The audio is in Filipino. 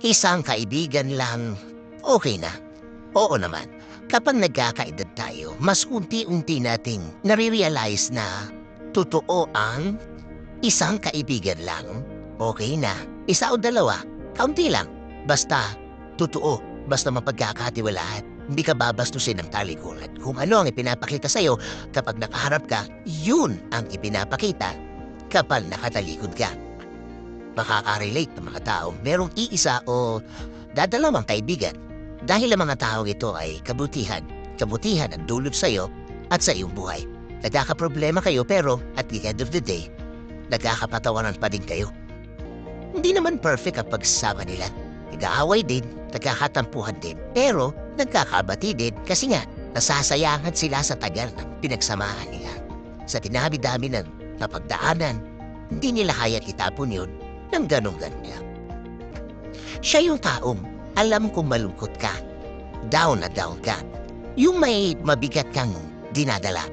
Isang kaibigan lang, okay na. Oo naman, kapag nagkakaedad tayo, mas unti-unti nating nare-realize na totoo ang isang kaibigan lang, okay na. Isa o dalawa, kaunti lang. Basta, totoo, basta mapagkakatiwalaan. Hindi ka babastusin ng talikuran. Kung ano ang ipinapakita sa'yo kapag nakaharap ka, yun ang ipinapakita kapag nakatalikod ka. Makaka-relate ng mga tao merong iisa o dadalawang kaibigan dahil ang mga tao ito ay kabutihan. Kabutihan ang dulot sa'yo at sa iyong buhay. Nagkakaproblema kayo pero at the end of the day, nagkakapatawanan pa din kayo. Hindi naman perfect ang pagsasama nila. Nag-aaway din, nagkakatampuhan din, pero nagkakabati din kasi nga nasasayangan sila sa tagal ng pinagsamahan nila. Sa dinami-dami ng napagdaanan, hindi nila hayang itapon yun ng ganong-ganyan. Siya yung taong alam kung malungkot ka, down na down ka, yung may mabigat kang dinadala.